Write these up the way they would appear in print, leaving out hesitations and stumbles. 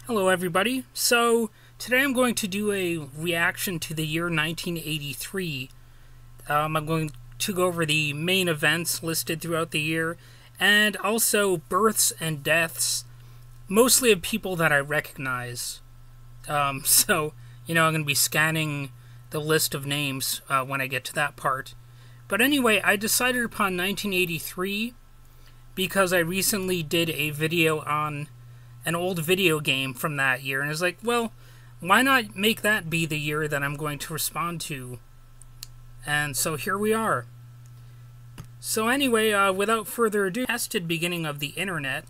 Hello everybody. So, today I'm going to do a reaction to the year 1983. I'm going to go over the main events listed throughout the year, and also births and deaths, mostly of people that I recognize. I'm going to be scanning the list of names when I get to that part. But anyway, I decided upon 1983 because I recently did a video on an old video game from that year, and I was like, well, why not make that be the year that I'm going to respond to? And so here we are. So anyway, without further ado, tested beginning of the internet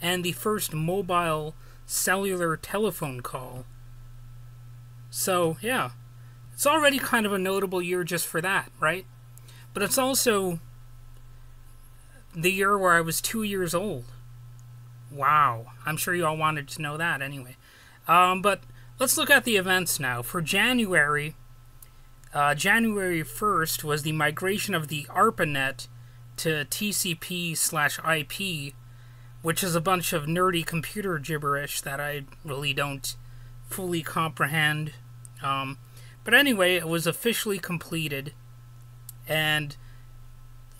and the first mobile cellular telephone call. So yeah, it's already kind of a notable year just for that, right? But it's also the year where I was 2 years old. Wow, I'm sure you all wanted to know that anyway. But let's look at the events now. For January 1st was the migration of the ARPANET to TCP/IP, which is a bunch of nerdy computer gibberish that I really don't fully comprehend. But anyway, it was officially completed, and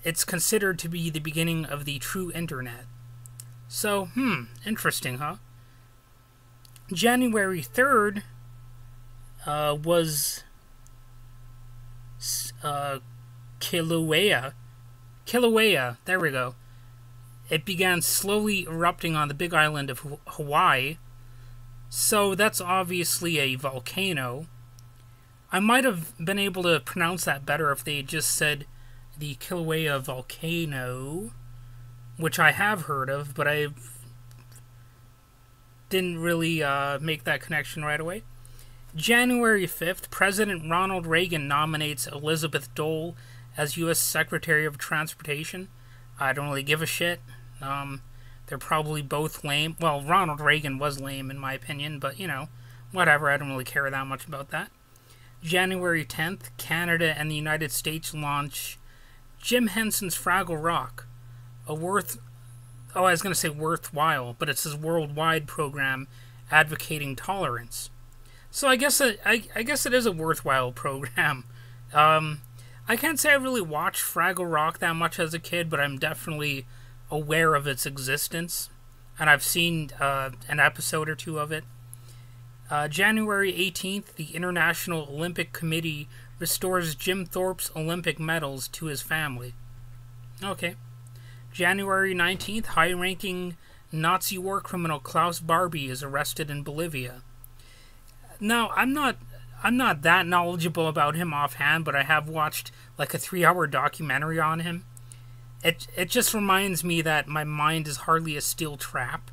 it's considered to be the beginning of the true internet. So, interesting, huh? January 3rd was Kilauea. Kilauea, there we go. It began slowly erupting on the big island of Hawaii. So that's obviously a volcano. I might have been able to pronounce that better if they had just said the Kilauea volcano, which I have heard of, but I didn't really make that connection right away. January 5th, President Ronald Reagan nominates Elizabeth Dole as U.S. Secretary of Transportation. I don't really give a shit. They're probably both lame. Well, Ronald Reagan was lame in my opinion, but, whatever. I don't really care that much about that. January 10th, Canada and the United States launch Jim Henson's Fraggle Rock, I was going to say worthwhile, but it's his worldwide program advocating tolerance. So I guess it is a worthwhile program. I can't say I really watched Fraggle Rock that much as a kid, but I'm definitely aware of its existence, and I've seen an episode or two of it. January 18th, the International Olympic Committee restores Jim Thorpe's Olympic medals to his family. Okay. January 19th, high-ranking Nazi war criminal Klaus Barbie is arrested in Bolivia. Now, I'm not that knowledgeable about him offhand, but I have watched like a 3-hour documentary on him. It just reminds me that my mind is hardly a steel trap.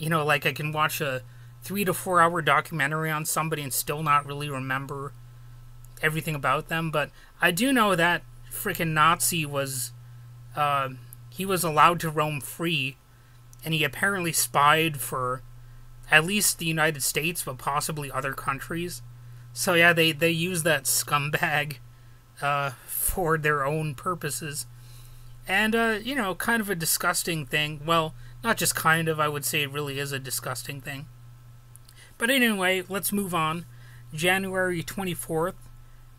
Like I can watch a 3 to 4 hour documentary on somebody and still not really remember everything about them. But I do know that freaking Nazi was he was allowed to roam free, and he apparently spied for at least the United States, but possibly other countries. So yeah, they use that scumbag for their own purposes. And, kind of a disgusting thing. Well, not just kind of, I would say it really is a disgusting thing. But anyway, let's move on. January 24th,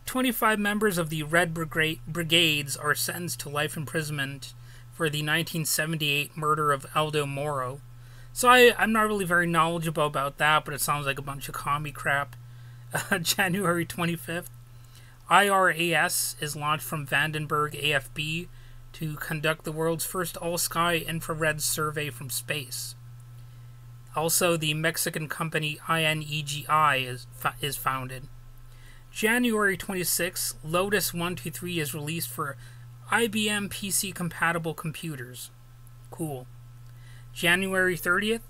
25 members of the Red Brigades are sentenced to life imprisonment for the 1978 murder of Aldo Moro. So I'm not really very knowledgeable about that, but it sounds like a bunch of commie crap. January 25th, IRAS is launched from Vandenberg AFB to conduct the world's first all-sky infrared survey from space. Also, the Mexican company INEGI is founded. January 26th, Lotus 123 is released for IBM PC-compatible computers. Cool. January 30th,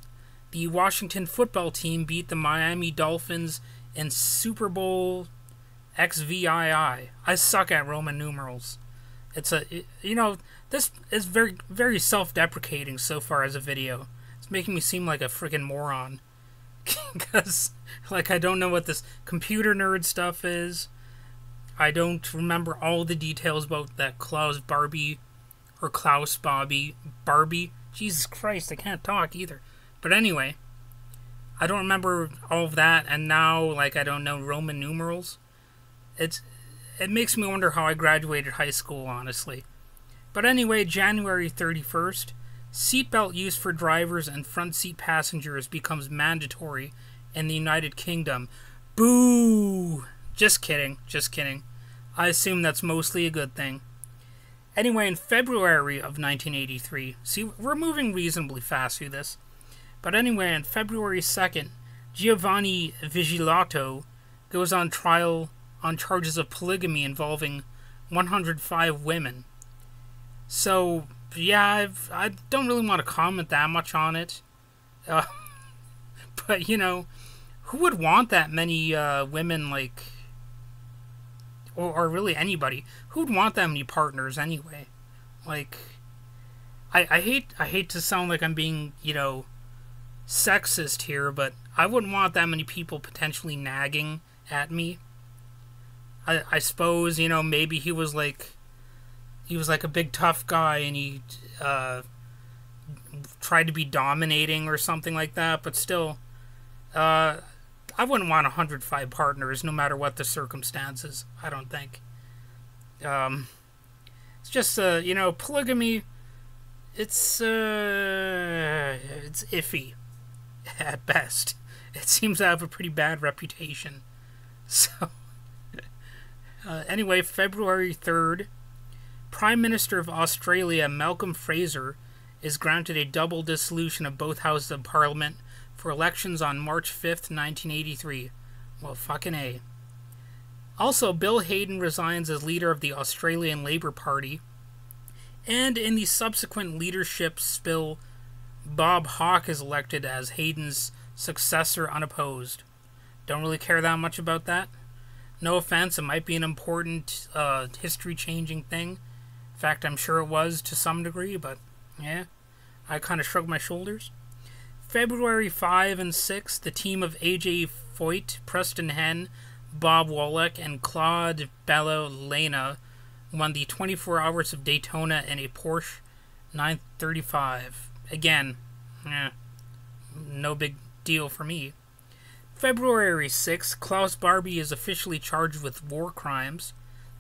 the Washington football team beat the Miami Dolphins in Super Bowl XVII. I suck at Roman numerals. This is very, very self-deprecating so far as a video. It's making me seem like a freaking moron. Because, I don't know what this computer nerd stuff is. I don't remember all the details about that Klaus Barbie or Barbie. Jesus Christ, I can't talk either. But anyway, I don't remember all of that, and now, like, I don't know Roman numerals. It makes me wonder how I graduated high school, honestly. But anyway, January 31st, seatbelt use for drivers and front seat passengers becomes mandatory in the United Kingdom. Boo! Just kidding, just kidding. I assume that's mostly a good thing. Anyway, in February of 1983, see, we're moving reasonably fast through this. But anyway, on February 2nd, Giovanni Vigilato goes on trial on charges of polygamy involving 105 women. So, yeah, I don't really want to comment that much on it. But, you know, who would want that many women, like, or really anybody? Who'd want that many partners anyway? Like, I hate to sound like I'm being, you know, sexist here, but I wouldn't want that many people potentially nagging at me. I suppose, you know, maybe he was like a big tough guy and he tried to be dominating or something like that, but still, I wouldn't want 105 partners no matter what the circumstances, I don't think. It's just, you know, polygamy, it's iffy at best. It seems to have a pretty bad reputation. So, anyway, February 3rd, Prime Minister of Australia, Malcolm Fraser, is granted a double dissolution of both houses of Parliament for elections on March 5th, 1983. Well, fucking A. Also, Bill Hayden resigns as leader of the Australian Labor Party, and in the subsequent leadership spill, Bob Hawke is elected as Hayden's successor unopposed. Don't really care that much about that. No offense, it might be an important history-changing thing. In fact, I'm sure it was to some degree, but yeah, I kind of shrugged my shoulders. February 5 and 6, the team of AJ Foyt, Preston Henn, Bob Wallach, and Claude Bellolena won the 24 Hours of Daytona in a Porsche 935. Again, no big deal for me. February 6, Klaus Barbie is officially charged with war crimes,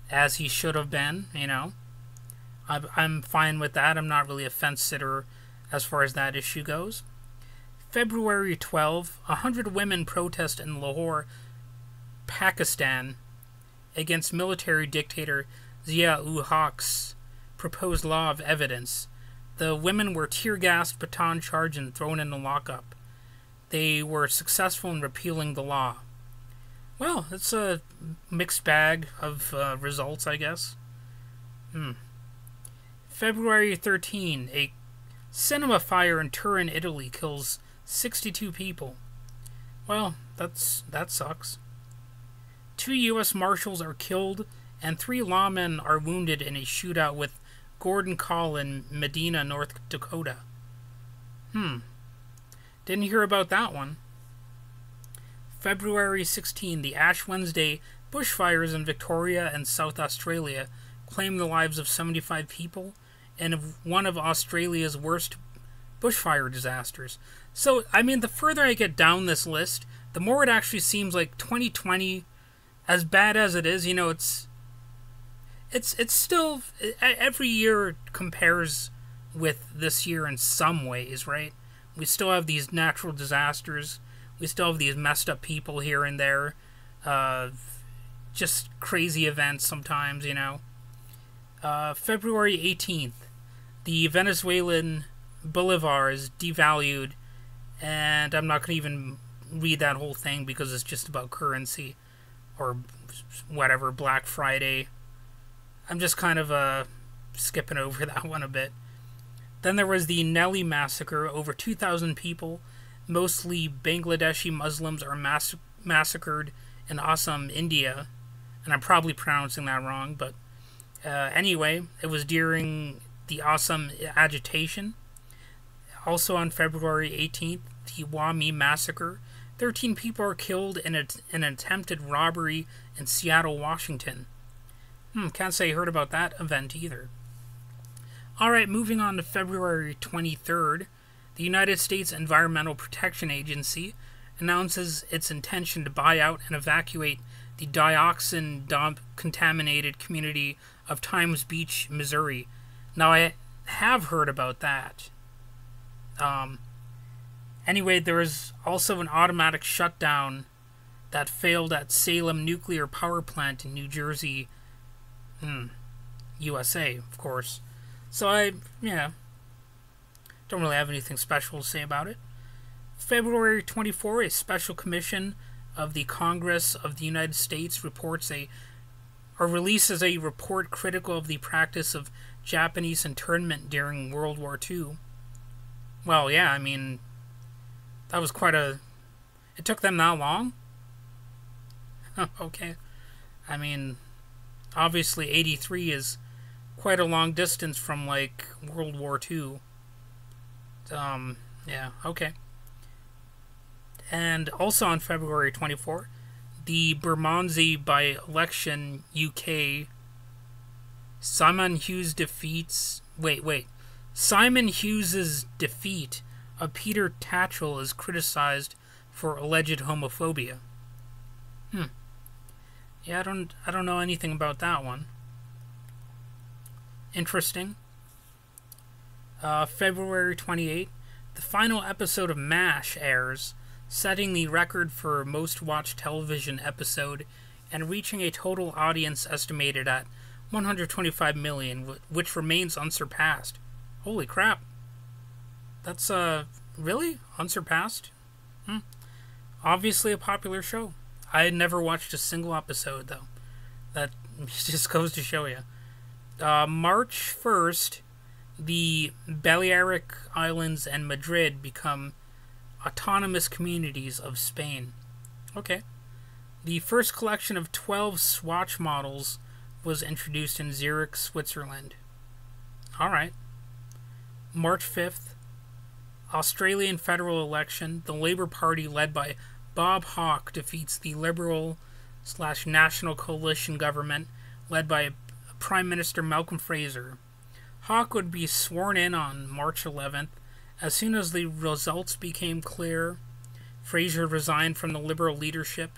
as he should have been, you know. I'm fine with that. I'm not really a fence-sitter as far as that issue goes. February 12, 100 women protest in Lahore, Pakistan, against military dictator Zia-ul-Haq's proposed law of evidence. The women were tear-gassed, baton charged, and thrown in the lockup. They were successful in repealing the law. Well, it's a mixed bag of results, I guess. February 13, a cinema fire in Turin, Italy kills 62 people. Well, that sucks. 2 U.S. Marshals are killed, and 3 lawmen are wounded in a shootout with Gordon Call in Medina, North Dakota. Didn't hear about that one. February 16, the Ash Wednesday bushfires in Victoria and South Australia claimed the lives of 75 people and one of Australia's worst bushfire disasters. So, I mean, the further I get down this list, the more it actually seems like 2020, as bad as it is, you know, it's still, every year compares with this year in some ways, right? We still have these natural disasters. We still have these messed up people here and there. Just crazy events sometimes, you know. February 18th, the Venezuelan bolivar is devalued, and I'm not going to even read that whole thing because it's just about currency or whatever, Black Friday. I'm just kind of skipping over that one a bit. Then there was the Nelly massacre. Over 2,000 people, mostly Bangladeshi Muslims, are massacred in Assam, India. And I'm probably pronouncing that wrong, but anyway, it was during the Assam agitation. Also on February 18th, the Wami massacre. 13 people are killed in an attempted robbery in Seattle, Washington. Can't say I heard about that event either. Alright, moving on to February 23rd, the United States Environmental Protection Agency announces its intention to buy out and evacuate the dioxin-contaminated community of Times Beach, Missouri. Now, I have heard about that. Anyway, there was also an automatic shutdown that failed at Salem Nuclear Power Plant in New Jersey, USA, of course. So don't really have anything special to say about it. February 24, a special commission of the Congress of the United States releases a report critical of the practice of Japanese internment during World War II. Well, yeah, I mean, that was it took them that long? Okay. I mean, obviously 83 is quite a long distance from, like, World War II. Yeah, okay. And also on February 24, the Bermondsey by-election UK, Simon Hughes's defeat of Peter Tatchell is criticized for alleged homophobia. Yeah, I don't know anything about that one. Interesting. February 28, the final episode of MASH airs, setting the record for most watched television episode and reaching a total audience estimated at 125 million, which remains unsurpassed. Holy crap. That's, really? Unsurpassed? Obviously a popular show. I had never watched a single episode, though. That just goes to show you. March 1st, the Balearic Islands and Madrid become autonomous communities of Spain. Okay. The first collection of 12 Swatch models was introduced in Zurich, Switzerland. Alright. March 5th, Australian federal election. The Labour Party, led by Bob Hawke, defeats the Liberal/National Coalition government, led by Prime Minister Malcolm Fraser. Hawke would be sworn in on March 11th. As soon as the results became clear, Fraser resigned from the Liberal leadership.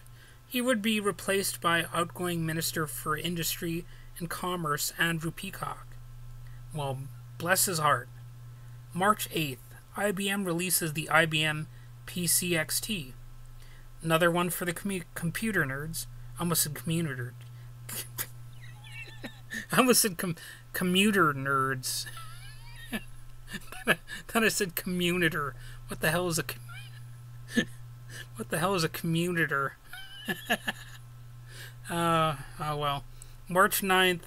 He would be replaced by outgoing Minister for Industry and Commerce, Andrew Peacock. Well, bless his heart. March 8th, IBM releases the IBM PCXT. Another one for the computer nerds. I almost said commuter. I almost said commuter nerds. Then I said communitor. What the hell is a what the hell is a communitor? Oh well. March 9th,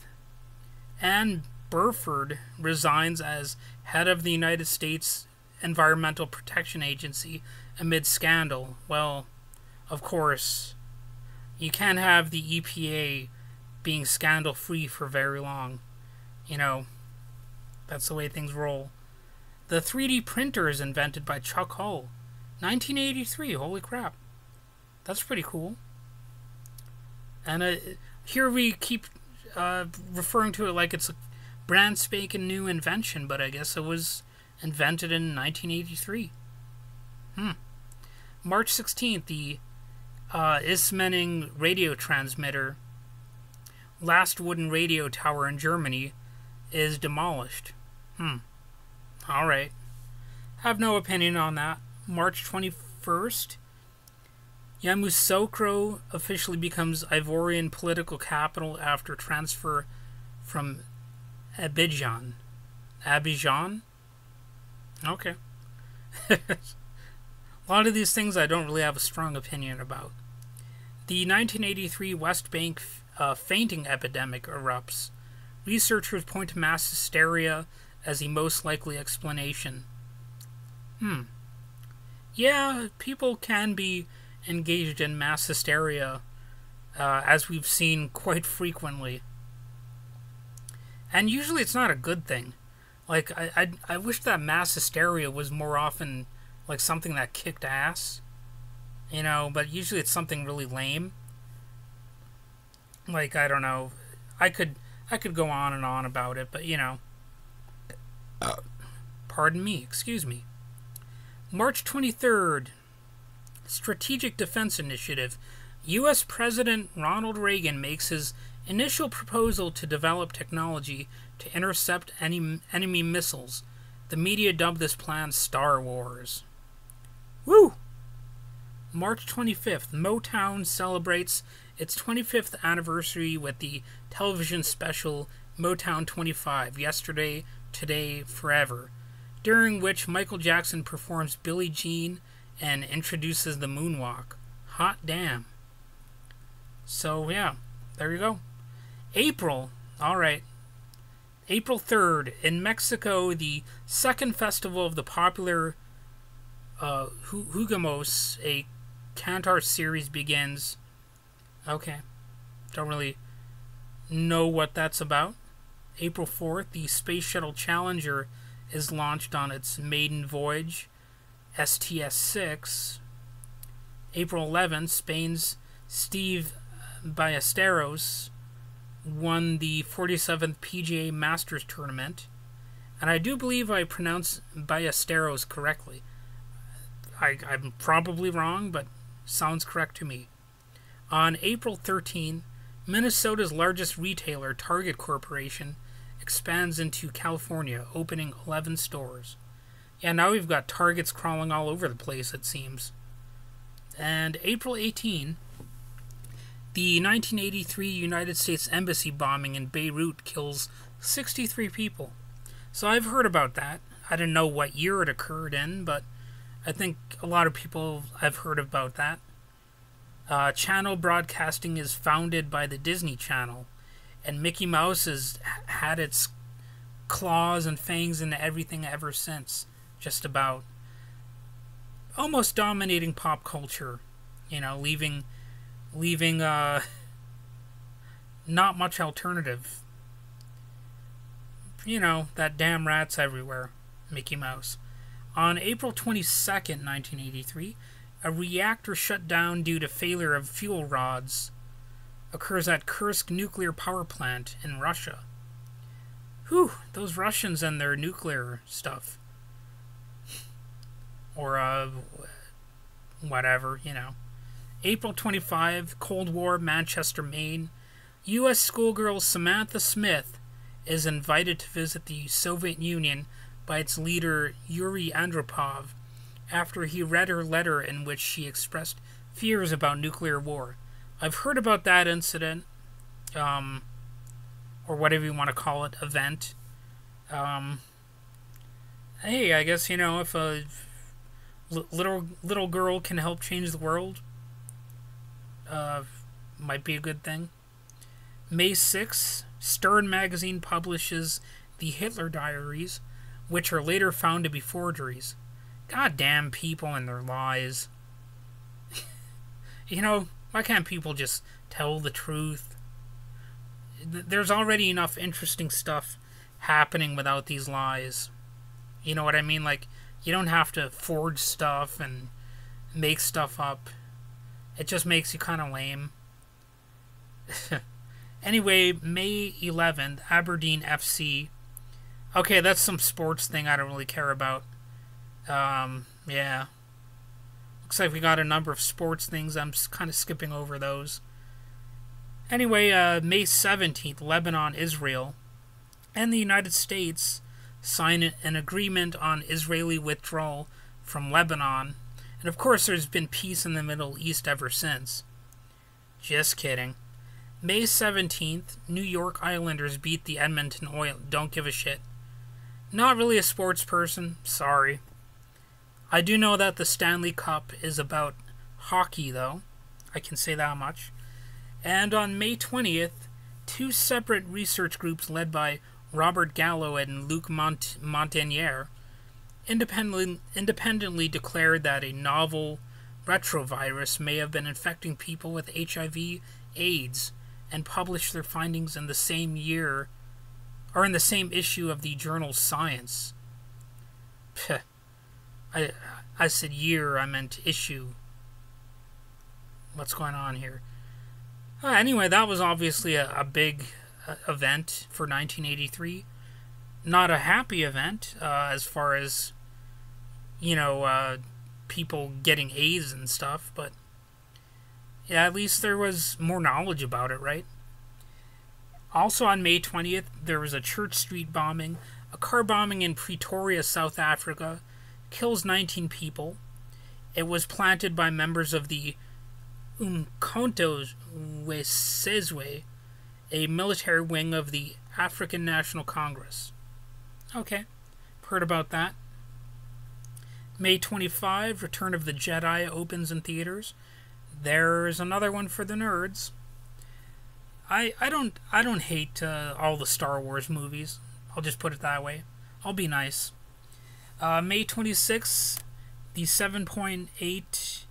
Ann Burford resigns as head of the United States Environmental Protection Agency amid scandal. Well, of course, you can't have the EPA being scandal-free for very long. You know, that's the way things roll. The 3D printer is invented by Chuck Hull. 1983, holy crap. That's pretty cool. And here we keep referring to it like it's a brand spanking new invention, but I guess it was invented in 1983. March 16th, the Ismaning radio transmitter, last wooden radio tower in Germany, is demolished. Alright. Have no opinion on that. March 21st, Yamoussoukro officially becomes Ivorian political capital after transfer from Abidjan. Abidjan? Okay. A lot of these things I don't really have a strong opinion about. The 1983 West Bank fainting epidemic erupts. Researchers point to mass hysteria as the most likely explanation. Yeah, people can be engaged in mass hysteria, as we've seen quite frequently. And usually it's not a good thing. Like, I wish that mass hysteria was more often like something that kicked ass. You know, but usually it's something really lame. Like, I don't know. I could go on and on about it, but you know. Pardon me, excuse me. March 23rd. Strategic Defense Initiative. U.S. President Ronald Reagan makes his initial proposal to develop technology to intercept enemy missiles. The media dubbed this plan Star Wars. Woo! March 25th, Motown celebrates its 25th anniversary with the television special Motown 25, Yesterday, Today, Forever, during which Michael Jackson performs Billie Jean and introduces the moonwalk. Hot damn. So, yeah, there you go. April, alright. April 3rd, in Mexico, the second festival of the popular Jugamos, a Cantar series, begins. Okay. Don't really know what that's about. April 4th, the Space Shuttle Challenger is launched on its maiden voyage, STS-6. April 11th, Spain's Steve Ballesteros won the 47th PGA Masters Tournament. And I do believe I pronounced Ballesteros correctly. I'm probably wrong, but sounds correct to me. On April 13, Minnesota's largest retailer, Target Corporation, expands into California, opening 11 stores. Yeah, now we've got Targets crawling all over the place, it seems. And April 18, the 1983 United States Embassy bombing in Beirut kills 63 people. So I've heard about that. I didn't know what year it occurred in, but I think a lot of people have heard about that. Channel Broadcasting is founded by the Disney Channel, and Mickey Mouse has had its claws and fangs into everything ever since. Just about. Almost dominating pop culture. You know, leaving not much alternative. You know, that damn rat's everywhere. Mickey Mouse. On April 22nd, 1983, a reactor shut down due to failure of fuel rods occurs at Kursk nuclear power plant in Russia. Whew, those Russians and their nuclear stuff. Or, whatever, you know. April 25, Cold War, Manchester, Maine. U.S. schoolgirl Samantha Smith is invited to visit the Soviet Union by its leader Yuri Andropov after he read her letter in which she expressed fears about nuclear war. I've heard about that incident, or whatever you want to call it, event. Hey, I guess, you know, if a little girl can help change the world, might be a good thing. May 6th, Stern magazine publishes the Hitler Diaries, which are later found to be forgeries. Goddamn people and their lies. You know, why can't people just tell the truth? There's already enough interesting stuff happening without these lies. You know what I mean? Like, you don't have to forge stuff and make stuff up. It just makes you kind of lame. Anyway, May 11th, Aberdeen FC. Okay, that's some sports thing I don't really care about. Yeah. Looks like we got a number of sports things. I'm kind of skipping over those. Anyway, May 17th, Lebanon, Israel, and the United States sign an agreement on Israeli withdrawal from Lebanon. And of course, there's been peace in the Middle East ever since. Just kidding. May 17th, New York Islanders beat the Edmonton Oilers. Don't give a shit. Not really a sports person. Sorry. I do know that the Stanley Cup is about hockey, though. I can say that much. And on May 20th, two separate research groups led by Robert Gallo and Luc Montagnier independently declared that a novel retrovirus may have been infecting people with HIV/AIDS and published their findings in the same year, or in the same issue of the journal Science. I said year, I meant issue. What's going on here? Anyway, that was obviously a big event for 1983. Not a happy event, as far as, you know, people getting AIDS and stuff, but yeah, at least there was more knowledge about it, right? Also on May 20th, there was a Church Street bombing. A car bombing in Pretoria, South Africa, kills 19 people. It was planted by members of the Umkhonto Wesizwe, a military wing of the African National Congress. Okay, heard about that. May 25, Return of the Jedi opens in theaters. There's another one for the nerds. I don't hate all the Star Wars movies. I'll just put it that way. I'll be nice. May 26th, the 7.8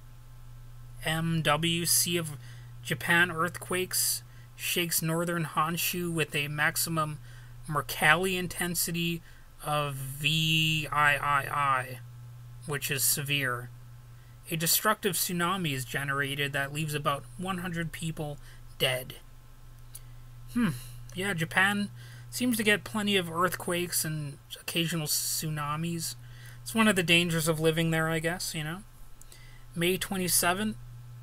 MW Sea of Japan earthquakes shakes northern Honshu with a maximum Mercalli intensity of VIII, which is severe. A destructive tsunami is generated that leaves about 100 people dead. Yeah, Japan seems to get plenty of earthquakes and occasional tsunamis. It's one of the dangers of living there, I guess, you know. May 27th,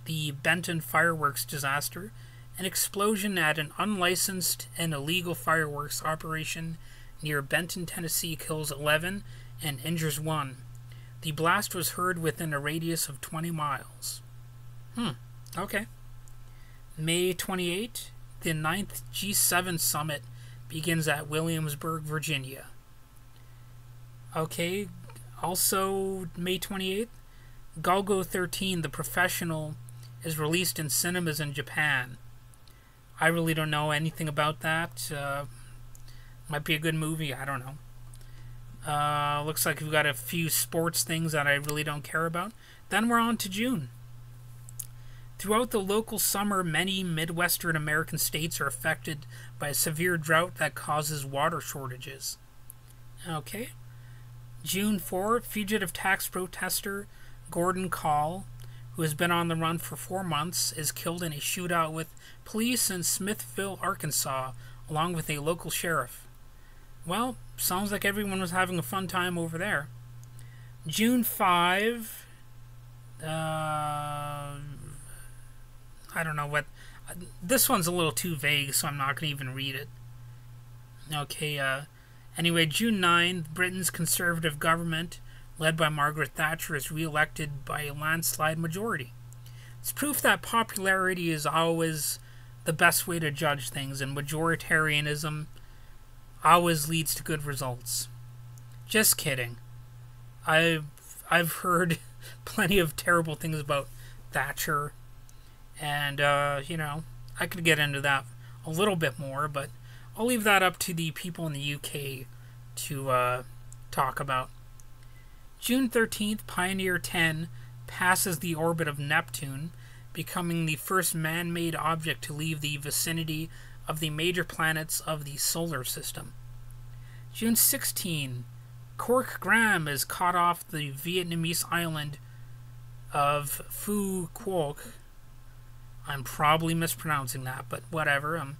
the Benton fireworks disaster. An explosion at an unlicensed and illegal fireworks operation near Benton, Tennessee kills 11 and injures 1. The blast was heard within a radius of 20 miles. Okay. May 28th, the 9th G7 summit begins at Williamsburg, Virginia. Okay, also May 28th, Golgo 13, The Professional, is released in cinemas in Japan. I really don't know anything about that. Might be a good movie, I don't know. Looks like we've got a few sports things that I really don't care about. Then we're on to June. Throughout the local summer, many Midwestern American states are affected by a severe drought that causes water shortages. Okay. June 4, fugitive tax protester Gordon Kahl, who has been on the run for 4 months, is killed in a shootout with police in Smithville, Arkansas, along with a local sheriff. Well, sounds like everyone was having a fun time over there. June 5, I don't know what... This one's a little too vague, so I'm not going to even read it. Okay, anyway, June 9, Britain's Conservative government, led by Margaret Thatcher, is re-elected by a landslide majority. It's proof that popularity is always the best way to judge things, and majoritarianism always leads to good results. Just kidding. I've heard plenty of terrible things about Thatcher, and you know, I could get into that a little bit more, but I'll leave that up to the people in the UK to talk about. June 13th, Pioneer 10 passes the orbit of Neptune, becoming the first man-made object to leave the vicinity of the major planets of the solar system. June 16, Cork Graham is caught off the Vietnamese island of Phu Quoc. I'm probably mispronouncing that, but whatever.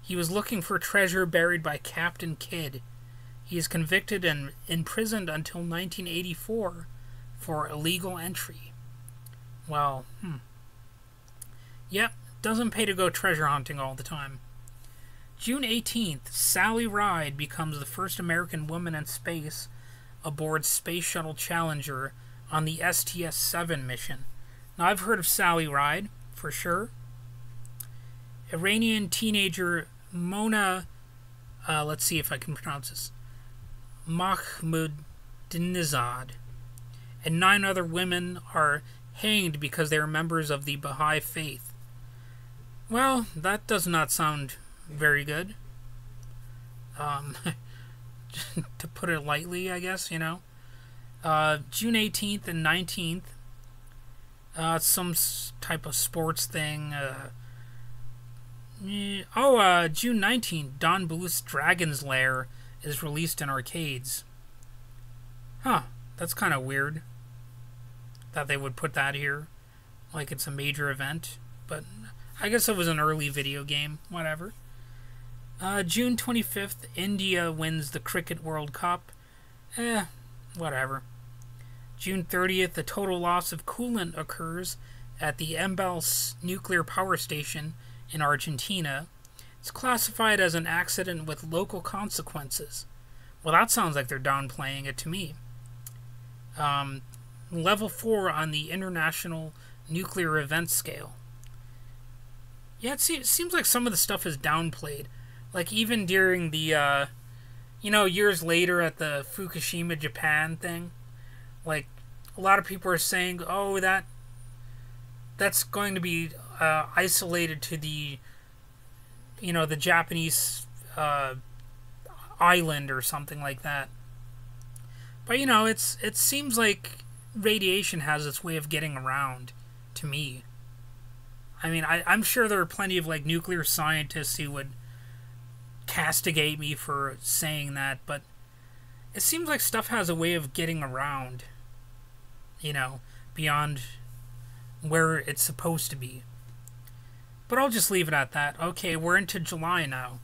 He was looking for treasure buried by Captain Kidd. He is convicted and imprisoned until 1984 for illegal entry. Well, Yep, doesn't pay to go treasure hunting all the time. June 18th, Sally Ride becomes the first American woman in space aboard Space Shuttle Challenger on the STS-7 mission. Now, I've heard of Sally Ride, for sure. Iranian teenager Mona, let's see if I can pronounce this, Mahmoudinejad, and 9 other women are hanged because they are members of the Baha'i faith. Well, that does not sound very good. To put it lightly, I guess, you know. June 18th and 19th, some type of sports thing. June 19th, Don Bluth's Dragon's Lair is released in arcades. Huh, that's kind of weird that they would put that here, like it's a major event, but I guess it was an early video game, whatever. June 25th, India wins the Cricket World Cup. Whatever. June 30th, a total loss of coolant occurs at the Embal nuclear power station in Argentina. It's classified as an accident with local consequences. Well, that sounds like they're downplaying it to me. Level 4 on the International Nuclear Event Scale. Yeah, it seems like some of the stuff is downplayed. Like, even during the, years later at the Fukushima, Japan thing, like, a lot of people are saying, oh, that's going to be isolated to the, the Japanese island or something like that. But, it seems like radiation has its way of getting around to me. I mean, I'm sure there are plenty of, like, nuclear scientists who would castigate me for saying that, but it seems like stuff has a way of getting around, beyond where it's supposed to be. But I'll just leave it at that. Okay, we're into July now.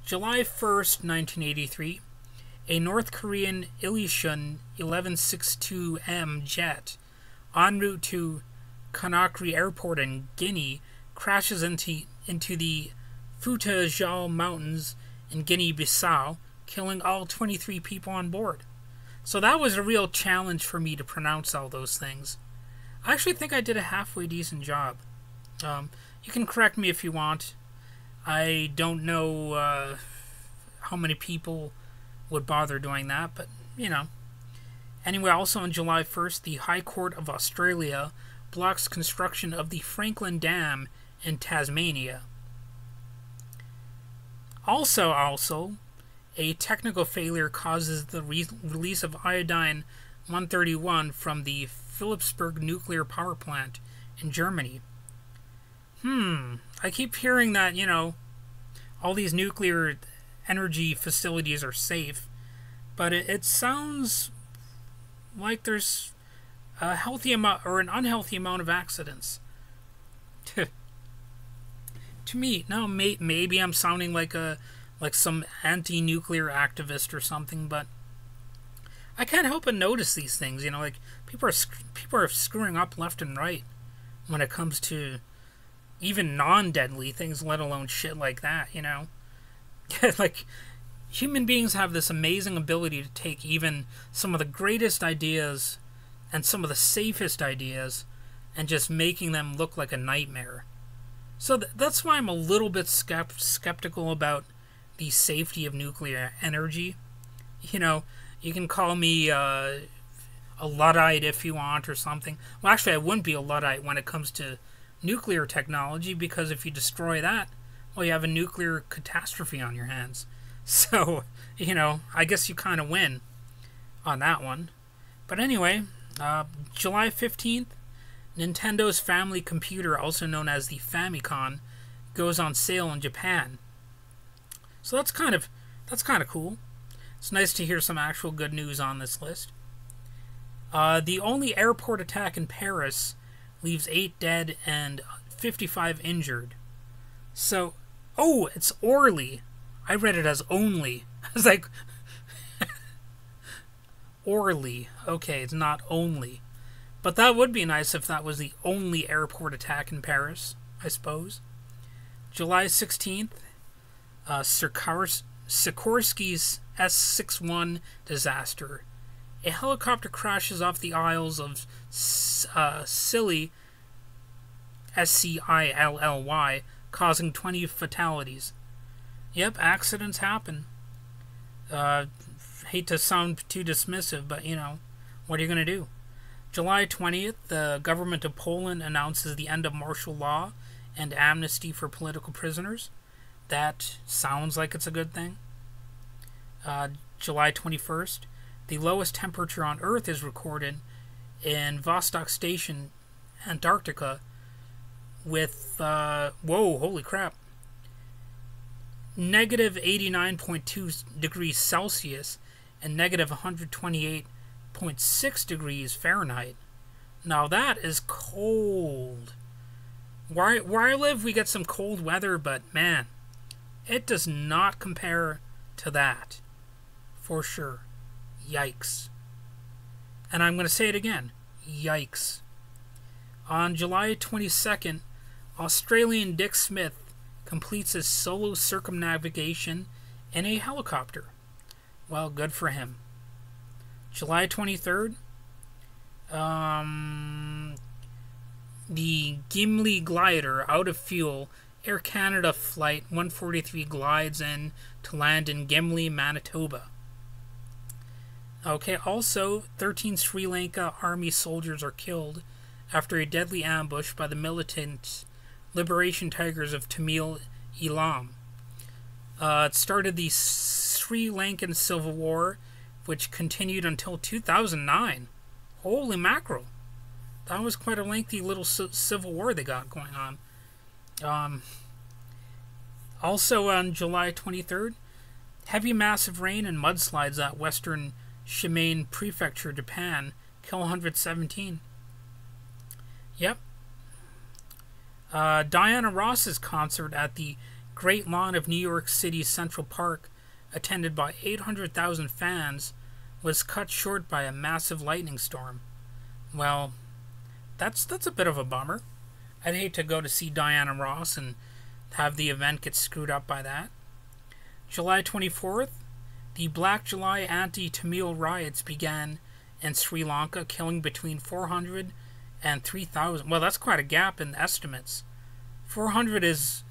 July 1st, 1983, a North Korean Ilyushin 1162M jet en route to Conakry Airport in Guinea crashes into the Futa-Jal Mountains in Guinea-Bissau, killing all 23 people on board. So that was a real challenge for me to pronounce all those things. I actually think I did a halfway decent job. You can correct me if you want. I don't know how many people would bother doing that, but, Anyway, also on July 1st, the High Court of Australia blocks construction of the Franklin Dam in Tasmania. Also, a technical failure causes the release of iodine-131 from the Philipsburg nuclear power plant in Germany. I keep hearing that, all these nuclear energy facilities are safe, but it sounds like there's a healthy amount or an unhealthy amount of accidents. To me, no, maybe I'm sounding like some anti-nuclear activist or something, but I can't help but notice these things. Like people are screwing up left and right when it comes to even non-deadly things, let alone shit like that. Like human beings have this amazing ability to take even some of the greatest ideas and some of the safest ideas and just making them look like a nightmare. So that's why I'm a little bit skeptical about the safety of nuclear energy. You can call me a Luddite if you want or something. Well, actually, I wouldn't be a Luddite when it comes to nuclear technology, because if you destroy that, well, you have a nuclear catastrophe on your hands. So, I guess you kind of win on that one. But anyway, July 15th, Nintendo's family computer, also known as the Famicom, goes on sale in Japan. So that's kind of cool. It's nice to hear some actual good news on this list. The only airport attack in Paris leaves 8 dead and 55 injured. So, it's Orly. I read it as only. I was like, Orly. Okay, it's not only. But that would be nice if that was the only airport attack in Paris, I suppose. July 16th, Sikorsky's S-61 disaster. A helicopter crashes off the Isles of Scilly, Scilly, causing 20 fatalities. Yep, accidents happen. Hate to sound too dismissive, but, what are you going to do? July 20th, the government of Poland announces the end of martial law and amnesty for political prisoners. That sounds like it's a good thing. July 21st, the lowest temperature on Earth is recorded in Vostok Station, Antarctica, with, holy crap, negative 89.2 degrees Celsius and negative 128.6 degrees Fahrenheit. Now that is cold. Where I live, we get some cold weather, but man, it does not compare to that. For sure. Yikes. And I'm going to say it again. Yikes. On July 22nd, Australian Dick Smith completes his solo circumnavigation in a helicopter. Well, good for him. July 23rd, the Gimli glider out of fuel. Air Canada Flight 143 glides in to land in Gimli, Manitoba. Okay, also, 13 Sri Lanka army soldiers are killed after a deadly ambush by the militant Liberation Tigers of Tamil Eelam. It started the Sri Lankan Civil War, which continued until 2009. Holy mackerel. That was quite a lengthy little civil war they got going on. Also on July 23rd, heavy massive rain and mudslides at western Shimane Prefecture, Japan, kill 117. Yep. Diana Ross's concert at the Great Lawn of New York City's Central Park, attended by 800,000 fans, was cut short by a massive lightning storm. Well, that's a bit of a bummer. I'd hate to go to see Diana Ross and have the event get screwed up by that. July 24th, the Black July anti-Tamil riots began in Sri Lanka, killing between 400 and 3,000. Well, that's quite a gap in estimates. 400 is,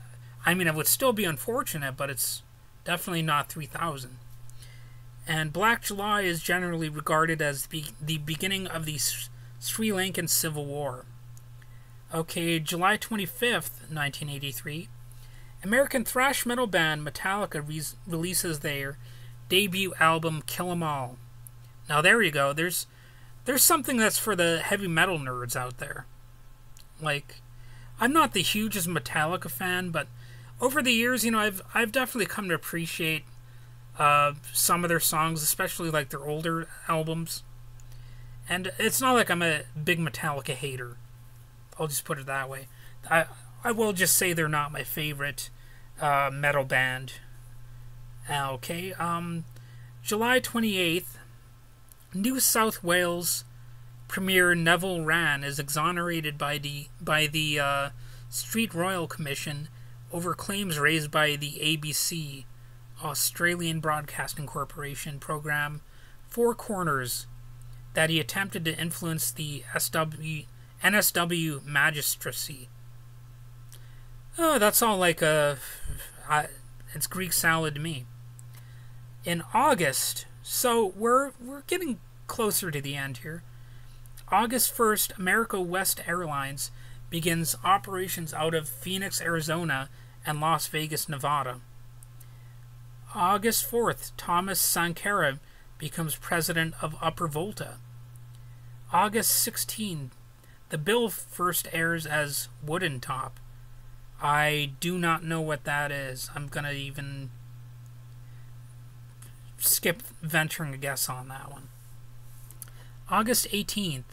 I mean, it would still be unfortunate, but it's definitely not 3,000. And Black July is generally regarded as the beginning of the Sri Lankan Civil War. Okay, July 25th, 1983, American thrash metal band Metallica releases their debut album Kill 'Em All. Now there you go. There's something that's for the heavy metal nerds out there. Like, I'm not the hugest Metallica fan, but over the years, you know, I've definitely come to appreciate some of their songs, especially like their older albums. And it's not like I'm a big Metallica hater. I'll just put it that way. I will just say they're not my favorite metal band. Okay, July 28th, New South Wales Premier Neville Wran is exonerated by the Street Royal Commission over claims raised by the ABC, Australian Broadcasting Corporation program Four Corners, that he attempted to influence the NSW magistracy. Oh, that's all like it's Greek salad to me. In August, so we're getting closer to the end here. August 1st, America West Airlines begins operations out of Phoenix, Arizona and Las Vegas, Nevada. August 4th, Thomas Sankara becomes president of Upper Volta. August 16th, the bill first airs as Wooden Top. I do not know what that is. I'm going to even skip venturing a guess on that one. August 18th,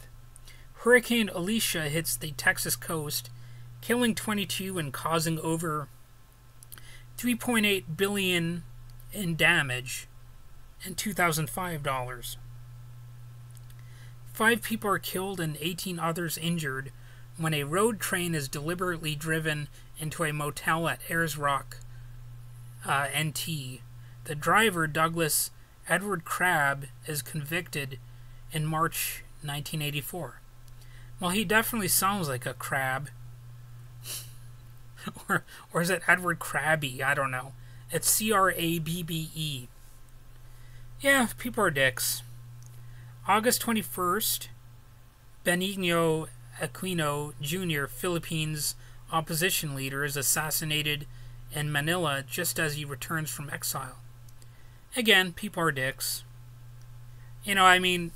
Hurricane Alicia hits the Texas coast, killing 22 and causing over $3.8 billion in damage in 2005 dollars. 5 people are killed and 18 others injured when a road train is deliberately driven into a motel at Ayers Rock, NT. The driver, Douglas Edward Crabb, is convicted in March 1984. Well, he definitely sounds like a crab. or is it Edward Crabbe? I don't know. It's Crabbe. Yeah, people are dicks. August 21st, Benigno Aquino Jr., Philippines opposition leader, is assassinated in Manila just as he returns from exile. Again, people are dicks. You know, I mean,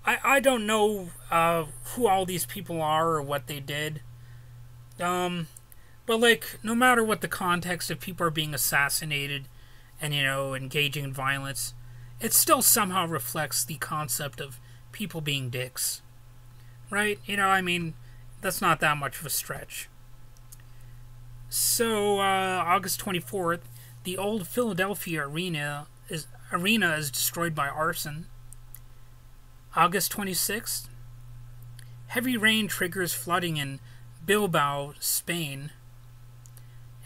I don't know who all these people are or what they did. But, like, no matter what the context, if people are being assassinated and, you know, engaging in violence, it still somehow reflects the concept of people being dicks. Right? You know, I mean, that's not that much of a stretch. So, August 24th, the old Philadelphia arena is destroyed by arson. August 26th, heavy rain triggers flooding in Bilbao, Spain,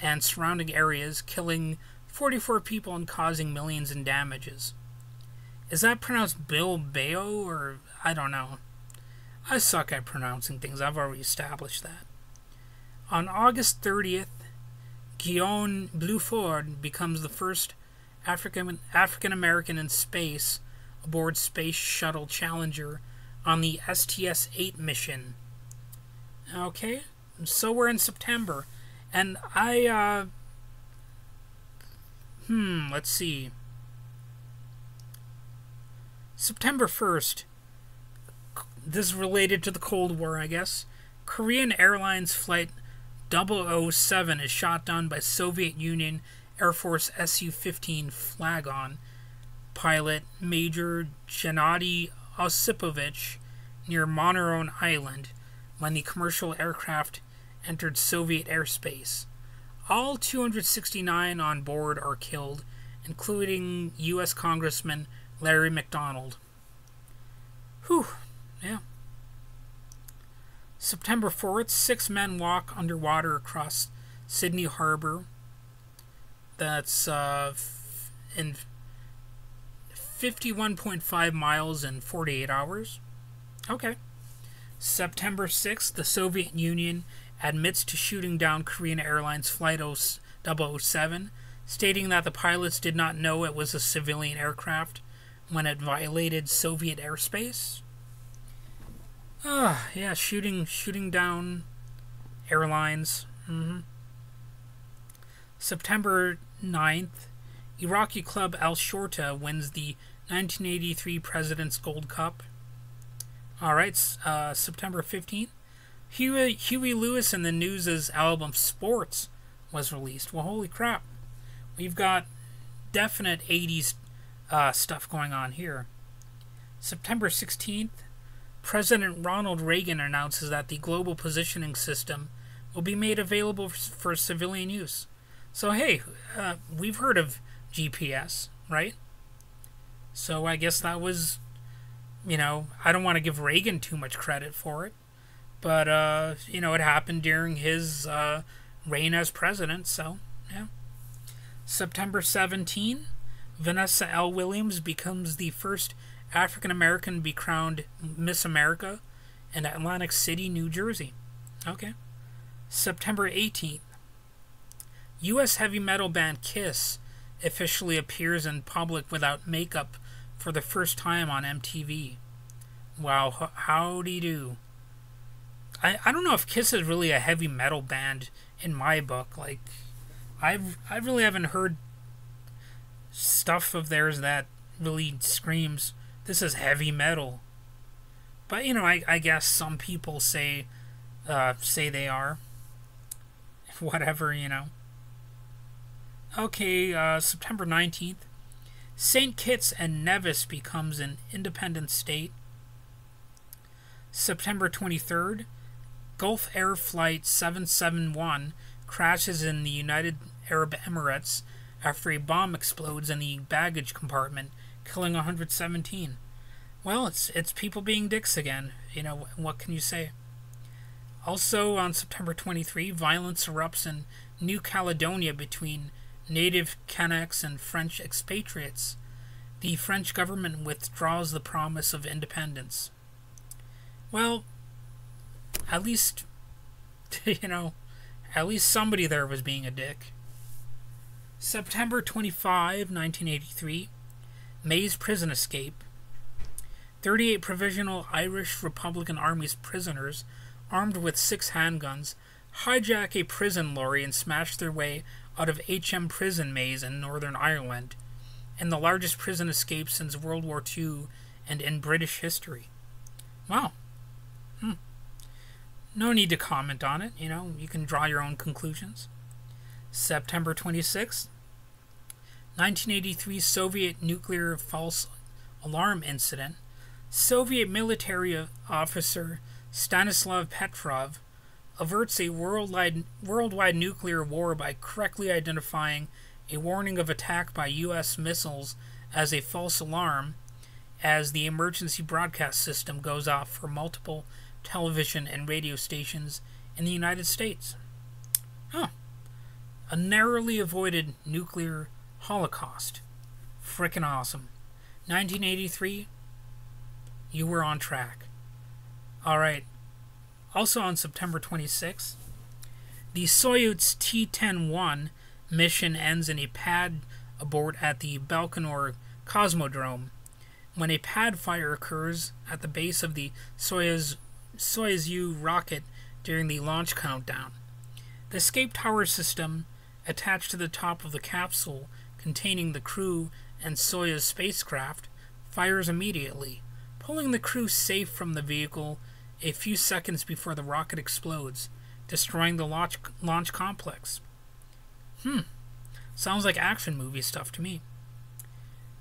and surrounding areas, killing 44 people and causing millions in damages. Is that pronounced Bilbao, or I don't know. I suck at pronouncing things. I've already established that. On August 30th, Guillaume Bluford becomes the first African American in space aboard Space Shuttle Challenger on the STS-8 mission. Okay, so we're in September, and let's see. September 1st, this is related to the Cold War, I guess. Korean Airlines Flight 007 is shot down by Soviet Union Air Force Su-15 Flagon pilot Major Gennady Osipovich near Moneron Island when the commercial aircraft entered Soviet airspace. All 269 on board are killed, including U.S. Congressman Larry McDonald. Whew, yeah. September 4th, 6 men walk underwater across Sydney Harbour. That's in 51.5 miles in 48 hours. Okay. September 6th, the Soviet Union admits to shooting down Korean Airlines Flight 007, stating that the pilots did not know it was a civilian aircraft when it violated Soviet airspace. Yeah, shooting down airlines. September 9th, Iraqi club Al Shorta wins the 1983 President's Gold Cup. Alright, September 15th, Huey Lewis and the News' album Sports was released. Well, holy crap. We've got definite 80s stuff going on here. September 16th, President Ronald Reagan announces that the Global Positioning System will be made available for civilian use. So, hey, we've heard of GPS, right? So I guess that was, I don't want to give Reagan too much credit for it. But, it happened during his reign as president, so, yeah. September 17, Vanessa L. Williams becomes the first African-American to be crowned Miss America in Atlantic City, New Jersey. Okay. September 18th, U.S. heavy metal band Kiss officially appears in public without makeup for the first time on MTV. Wow, howdy do. I don't know if Kiss is really a heavy metal band in my book. Like, I really haven't heard stuff of theirs that really screams, this is heavy metal. But, I guess some people say they are. Whatever, Okay, September 19th. St. Kitts and Nevis becomes an independent state. September 23rd. Gulf Air Flight 771 crashes in the United Arab Emirates after a bomb explodes in the baggage compartment, killing 117. Well, it's people being dicks again. What can you say? Also, on September 23, violence erupts in New Caledonia between native Kanaks and French expatriates. The French government withdraws the promise of independence. Well, at least, at least somebody there was being a dick. September 25, 1983, May's prison escape. 38 Provisional Irish Republican Army's prisoners, armed with 6 handguns, hijack a prison lorry and smash their way out of HM prison maze in Northern Ireland, and the largest prison escape since World War II and in British history. Wow. No need to comment on it, you can draw your own conclusions. September 26th, 1983 Soviet nuclear false alarm incident. Soviet military officer Stanislav Petrov averts a worldwide nuclear war by correctly identifying a warning of attack by U.S. missiles as a false alarm as the emergency broadcast system goes off for multiple television and radio stations in the United States. Huh. A narrowly avoided nuclear holocaust. Frickin' awesome. 1983, you were on track. Alright. Also on September 26th, the Soyuz T-10-1 mission ends in a pad abort at the Baikonur Cosmodrome when a pad fire occurs at the base of the Soyuz rocket during the launch countdown. The escape tower system attached to the top of the capsule containing the crew and Soyuz spacecraft fires immediately, pulling the crew safe from the vehicle a few seconds before the rocket explodes, destroying the launch complex. Sounds like action movie stuff to me.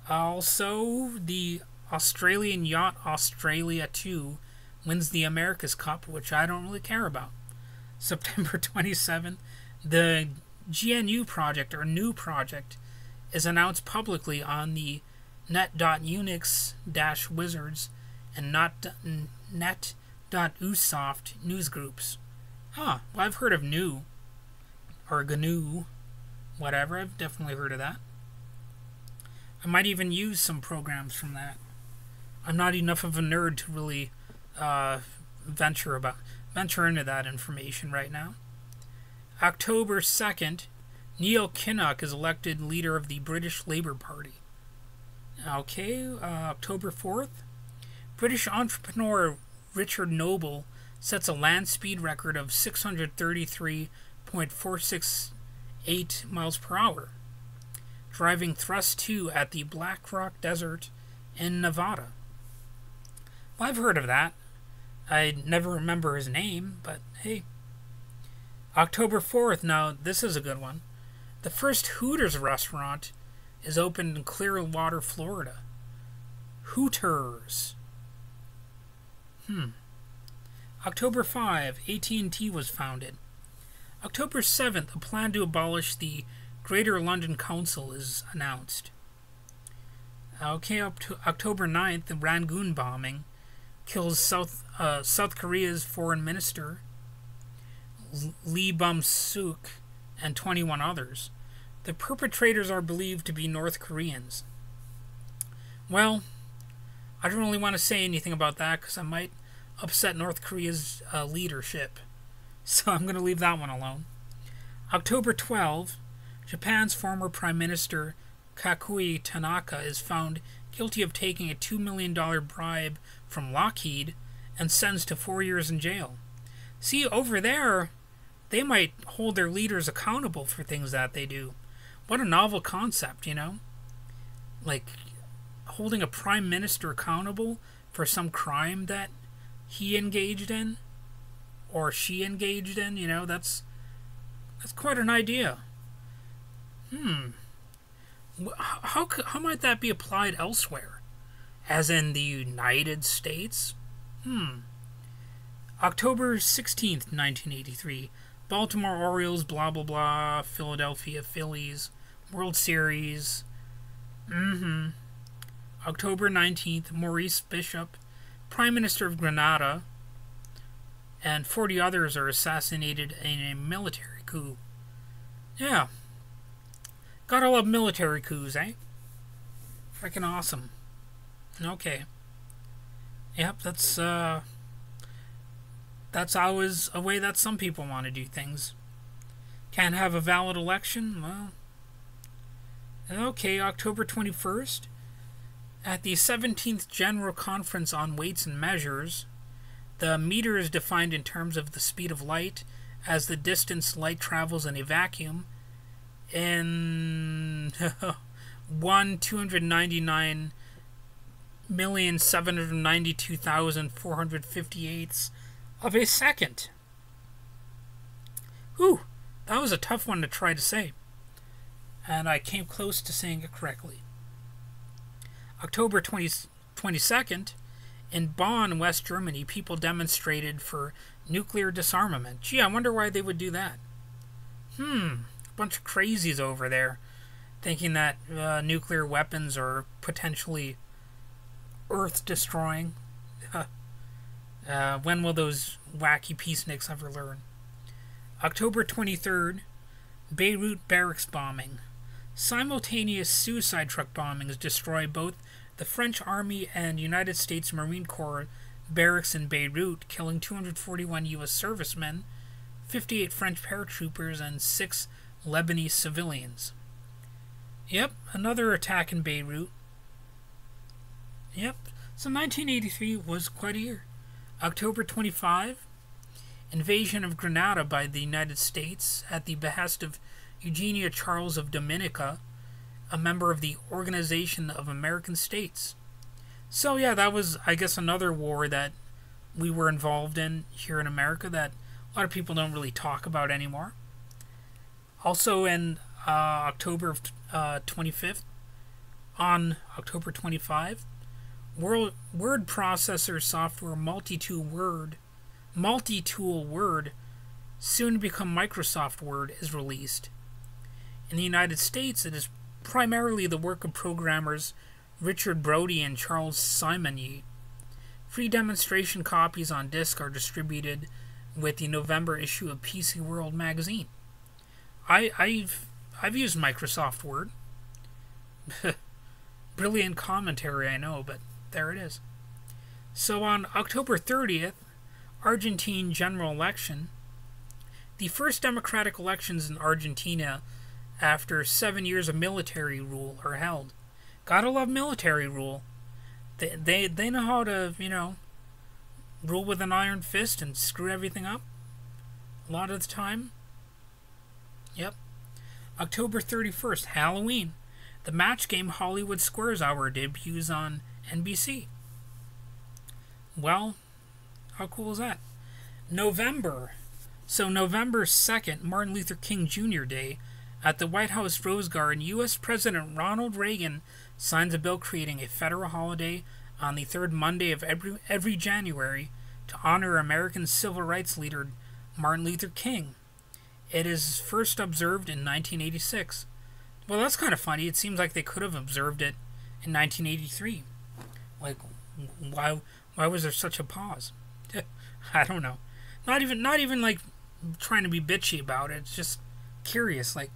Also, the Australian yacht Australia 2 wins the America's Cup, which I don't really care about. September 27th, the GNU project, or GNU project, is announced publicly on the net.unix-wizards and net.usoft newsgroups. Well, I've heard of GNU, or GNU, whatever. I've definitely heard of that. I might even use some programs from that. I'm not enough of a nerd to really venture into that information right now. October 2nd, Neil Kinnock is elected leader of the British Labour Party. Okay, October 4th, British entrepreneur Richard Noble sets a land speed record of 633.468 miles per hour, driving Thrust 2 at the Black Rock Desert in Nevada. Well, I've heard of that. I never remember his name, but hey. October 4th, now this is a good one. The first Hooters restaurant is opened in Clearwater, Florida. Hooters. October 5, AT&T was founded. October 7th, a plan to abolish the Greater London Council is announced. Okay, up to October 9th, the Rangoon bombing kills South Korea's foreign minister, Lee Bum-suk, and 21 others. The perpetrators are believed to be North Koreans. Well, I don't really want to say anything about that because I might upset North Korea's leadership. So I'm going to leave that one alone. October 12, Japan's former Prime Minister Kakui Tanaka is found guilty of taking a $2 million bribe from Lockheed and sentenced to 4 years in jail. See, over there, they might hold their leaders accountable for things that they do. What a novel concept, you know? Like, holding a prime minister accountable for some crime that he engaged in, or she engaged in, you know, that's quite an idea. How might that be applied elsewhere? As in the United States? October 16th, 1983. Baltimore Orioles, blah, blah, blah. Philadelphia Phillies. World Series. October 19th, Maurice Bishop, Prime Minister of Grenada, and 40 others are assassinated in a military coup. Yeah. Gotta love military coups, eh? Freaking awesome. Okay. Yep, that's always a way that some people want to do things. Can't have a valid election? Well, okay, October 21st. At the 17th General Conference on Weights and Measures, the meter is defined in terms of the speed of light as the distance light travels in a vacuum in 1,299,792,458 of a second. Whew, that was a tough one to try to say. And I came close to saying it correctly. October 22nd, in Bonn, West Germany, people demonstrated for nuclear disarmament. Gee, I wonder why they would do that. A bunch of crazies over there thinking that nuclear weapons are potentially earth destroying. When will those wacky peaceniks ever learn? October 23rd, Beirut barracks bombing. Simultaneous suicide truck bombings destroy both the French Army and United States Marine Corps barracks in Beirut, killing 241 U.S. servicemen, 58 French paratroopers, and 6 Lebanese civilians. Yep, another attack in Beirut. Yep, so 1983 was quite a year. October 25, invasion of Grenada by the United States at the behest of Eugenia Charles of Dominica, a member of the Organization of American States. So yeah, that was, I guess, another war that we were involved in here in America that a lot of people don't really talk about anymore. Also in October 25th, on October 25, word processor software Multitool Word, soon to become Microsoft Word, is released. In the United States, it is primarily the work of programmers Richard Brody and Charles Simonyi. Free demonstration copies on disk are distributed with the November issue of PC World magazine. I've used Microsoft Word. Brilliant commentary, I know, but there it is. So on October 30th, Argentine general election. The first democratic elections in Argentina after 7 years of military rule are held. Gotta love military rule. They know how to, rule with an iron fist and screw everything up. A lot of the time. Yep. October 31st, Halloween. The match game Hollywood Squares Hour debuts on NBC. Well, how cool is that? November. So November 2nd, Martin Luther King Jr. Day, at the White House Rose Garden, U.S. President Ronald Reagan signs a bill creating a federal holiday on the third Monday of every January to honor American civil rights leader Martin Luther King. It is first observed in 1986. Well, that's kind of funny. It seems like they could have observed it in 1983. Like, why was there such a pause? I don't know. Not even like trying to be bitchy about it. It's just curious. Like,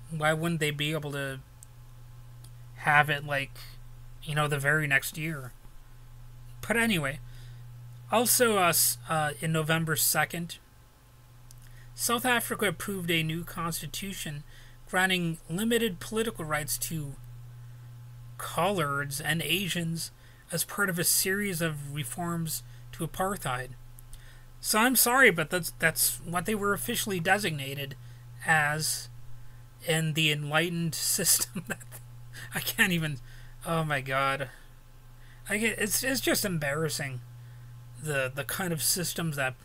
why wouldn't they be able to have it like, the very next year? But anyway, also in November 2nd, South Africa approved a new constitution granting limited political rights to coloreds and Asians as part of a series of reforms to apartheid. So I'm sorry, but that's what they were officially designated as in the enlightened system. I can't even. Oh my God! It's just embarrassing, the kind of systems that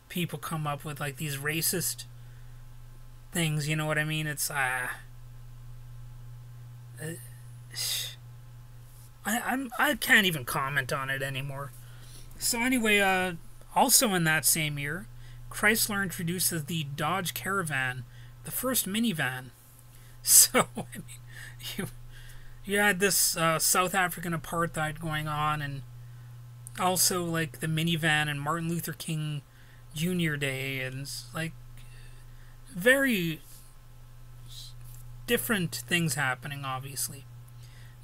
people come up with, like these racist things. You know what I mean? It's I can't even comment on it anymore. So anyway, also in that same year, Chrysler introduces the Dodge Caravan, the first minivan. So I mean, you had this South African apartheid going on, and also like the minivan and Martin Luther King Jr. Day, and like very different things happening, obviously.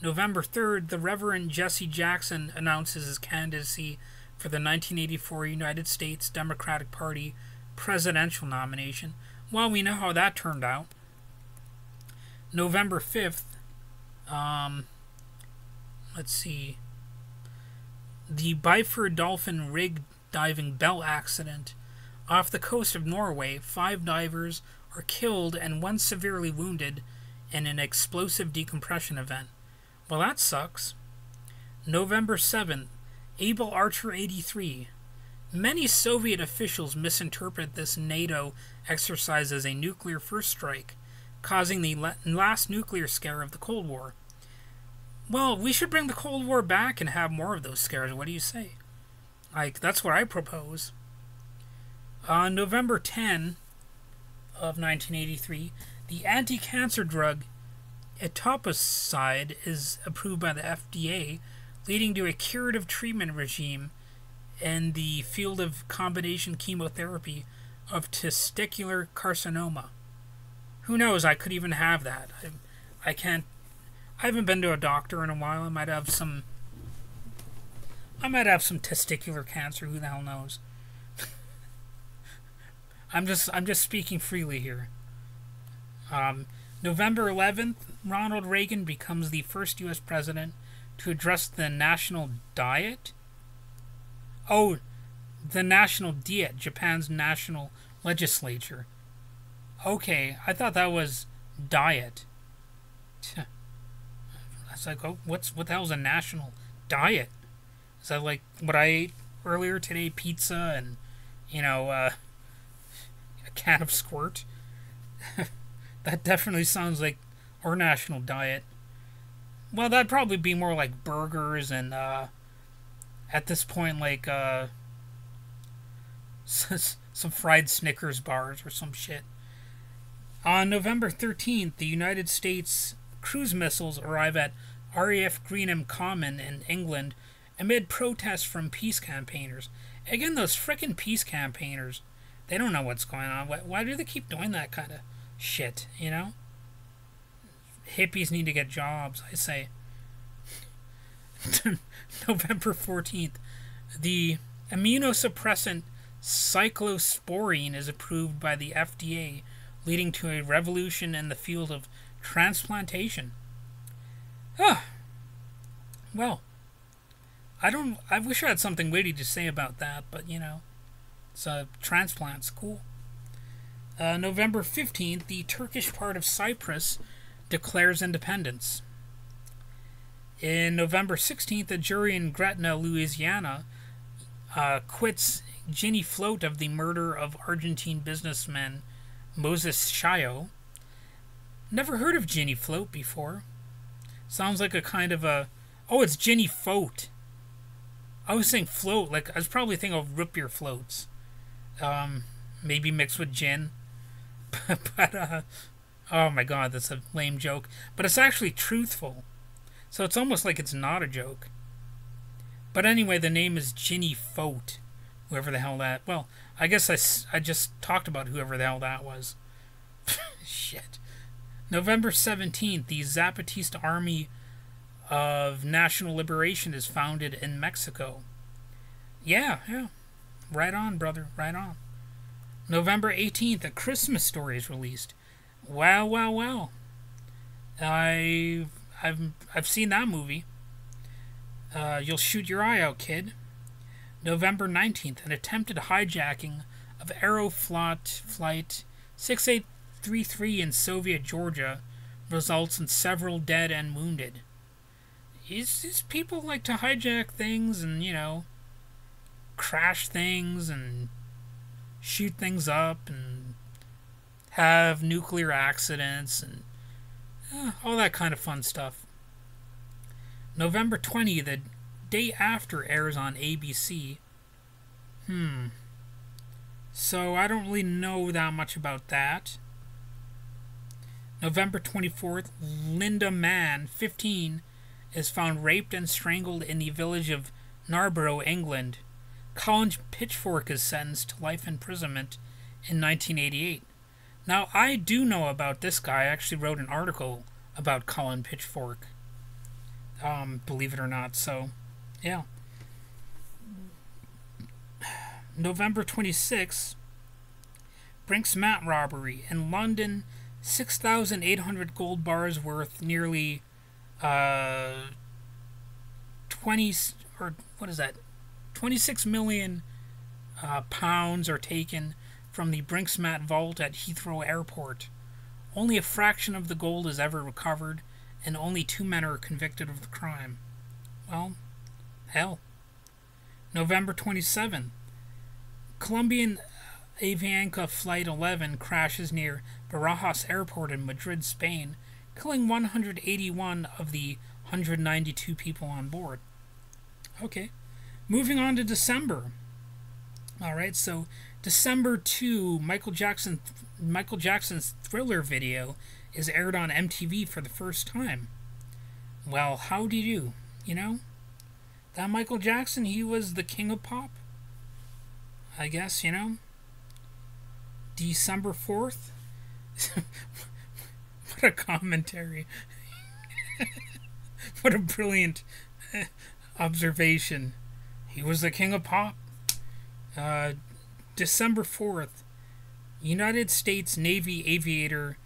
November 3rd, the Reverend Jesse Jackson announces his candidacy for the 1984 United States Democratic Party presidential nomination. Well, we know how that turned out. November 5th, let's see, the Byford Dolphin rig diving bell accident off the coast of Norway. 5 divers are killed and 1 severely wounded in an explosive decompression event. Well, that sucks. November 7th, Able Archer 83. Many Soviet officials misinterpret this NATO exercise as a nuclear first strike, causing the last nuclear scare of the Cold War. Well, we should bring the Cold War back and have more of those scares. What do you say? Like, that's what I propose. On November 10 of 1983, the anti-cancer drug etoposide is approved by the FDA, leading to a curative treatment regime in the field of combination chemotherapy of testicular carcinoma. Who knows? I could even have that. I can't. I haven't been to a doctor in a while. I might have some testicular cancer. Who the hell knows? I'm just speaking freely here. November 11th, Ronald Reagan becomes the first U.S. president to address the national diet. Oh, the national diet, Japan's national legislature. Okay, I thought that was diet. I was like, oh, what the hell's a national diet? Is that like what I ate earlier today? Pizza and, a can of squirt? That definitely sounds like our national diet. Well, that'd probably be more like burgers and, at this point, like, some fried Snickers bars or some shit. On November 13th, the United States cruise missiles arrive at RAF Greenham Common in England amid protests from peace campaigners. Again, those frickin' peace campaigners, they don't know what's going on. Why do they keep doing that kind of shit, Hippies need to get jobs, I say. November 14th, the immunosuppressant cyclosporine is approved by the FDA, leading to a revolution in the field of transplantation. Well, I wish I had something witty to say about that, but, it's transplants, cool. November 15th, the Turkish part of Cyprus declares independence. In November 16th, a jury in Gretna, Louisiana, quits Ginny Float of the murder of Argentine businessman Moses Chayo. Never heard of Ginny Float before. Sounds like a kind of a... Oh, it's Ginny Float. I was saying float, like I was probably thinking of root beer floats. Maybe mixed with gin. But, oh my god, that's a lame joke. But it's actually truthful. So it's almost like it's not a joke. But anyway, the name is Ginny Float. Whoever the hell that... Well, I guess I just talked about whoever the hell that was. Shit. November 17th, the Zapatista Army of National Liberation is founded in Mexico. Yeah. Right on, brother. Right on. November 18th, A Christmas Story is released. Wow. I've seen that movie. You'll shoot your eye out, kid. November 19th, an attempted hijacking of Aeroflot Flight 6833 in Soviet Georgia results in several dead and wounded. These people like to hijack things and, crash things and shoot things up and have nuclear accidents and all that kind of fun stuff. November 20, the day after, airs on ABC. So I don't really know that much about that. November 24th, Linda Mann, 15, is found raped and strangled in the village of Narborough, England. Colin Pitchfork is sentenced to life imprisonment in 1988. Now, I do know about this guy. I actually wrote an article about Colin Pitchfork. Believe it or not, so, yeah. November 26th, Brinks Mat robbery. In London, 6,800 gold bars worth nearly 26 million pounds are taken from the Brinksmat vault at Heathrow Airport. Only a fraction of the gold is ever recovered, and only 2 men are convicted of the crime. Well, hell. November 27th, Colombian Avianca Flight 11 crashes near Barajas Airport in Madrid, Spain, killing 181 of the 192 people on board. Okay. Moving on to December. Alright, so December 2, Michael Jackson's Thriller video is aired on MTV for the first time. Well, howdy do, That Michael Jackson, he was the king of pop. I guess, you know. December 4th. What a commentary. What a brilliant observation. He was the king of pop. December 4th. United States Navy aviator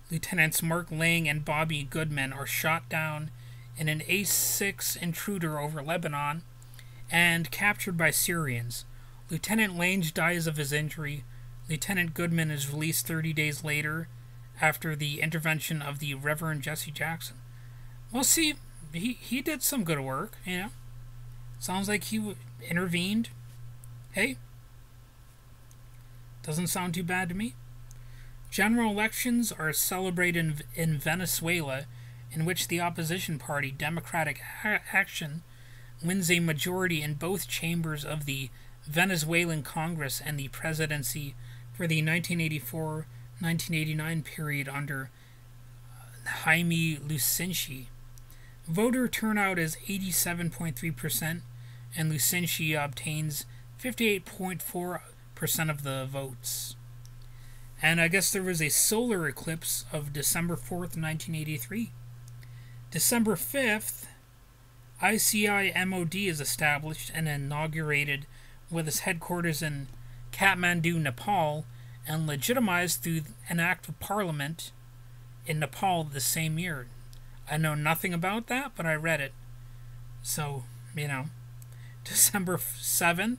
Lieutenants Mark Lang and Bobby Goodman are shot down in an A-6 intruder over Lebanon and captured by Syrians. Lieutenant Lange dies of his injury. Lieutenant Goodman is released 30 days later after the intervention of the Reverend Jesse Jackson. Well, see, he did some good work, you know. Sounds like he intervened. Hey, doesn't sound too bad to me. General elections are celebrated in Venezuela, in which the opposition party, Democratic Action, wins a majority in both chambers of the Venezuelan Congress and the presidency for the 1984-1989 period under Jaime Lucinchi. Voter turnout is 87.3%, and Lucinchi obtains 58.4% of the votes. And I guess there was a solar eclipse of December 4th, 1983. December 5th, ICI MOD is established and inaugurated with its headquarters in Kathmandu, Nepal, and legitimized through an act of parliament in Nepal the same year. I know nothing about that, but I read it. So, you know. December 7th,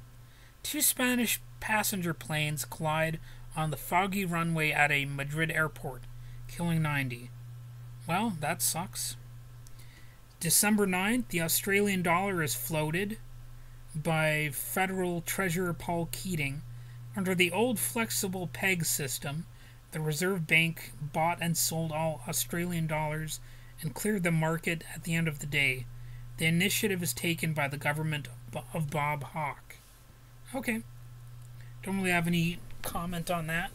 two Spanish passenger planes collide on the foggy runway at a Madrid airport, killing 90. Well, that sucks. December 9th, the Australian dollar is floated by Federal Treasurer Paul Keating. Under the old flexible peg system, the Reserve Bank bought and sold all Australian dollars and cleared the market at the end of the day. The initiative is taken by the government of Bob Hawke. Okay. Don't really have any comment on that.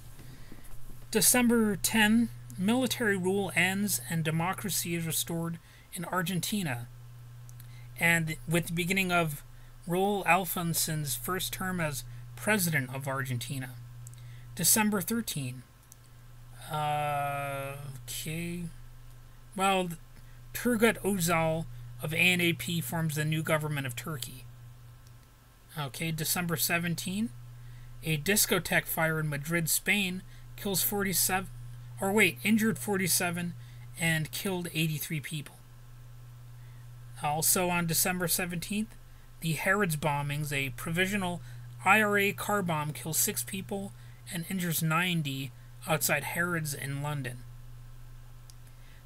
December 10, military rule ends and democracy is restored in Argentina. And with the beginning of Raúl Alfonsín's first term as president of Argentina. December 13. Okay. Well, Turgut Özal of ANAP forms the new government of Turkey. Okay, December 17. A discotheque fire in Madrid, Spain, injured 47 and killed 83 people. Also on December 17th, the Harrods bombings, a provisional IRA car bomb, kills 6 people and injures 90 outside Harrods in London.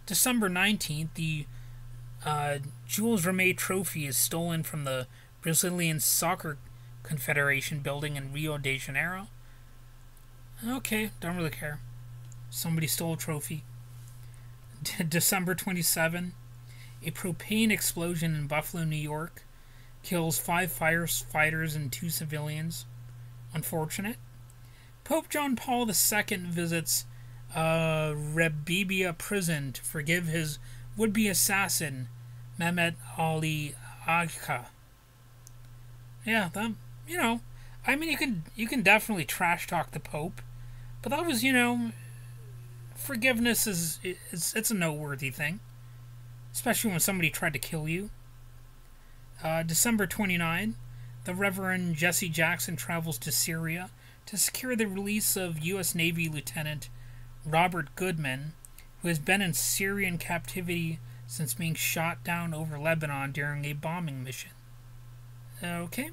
December 19th, the Jules Rimet Trophy is stolen from the Brazilian Soccer Confederation building in Rio de Janeiro. Okay, don't really care. Somebody stole a trophy. December 27, a propane explosion in Buffalo, New York, kills 5 firefighters and 2 civilians. Unfortunate. Pope John Paul II visits Rebibia prison to forgive his would-be assassin, Mehmet Ali Agha. Yeah, that, you know, I mean, you can definitely trash talk the Pope, but that was, you know, forgiveness it's a noteworthy thing, especially when somebody tried to kill you. December 29, the Reverend Jesse Jackson travels to Syria to secure the release of U.S. Navy Lieutenant Robert Goodman, who has been in Syrian captivity since being shot down over Lebanon during a bombing mission. Okay.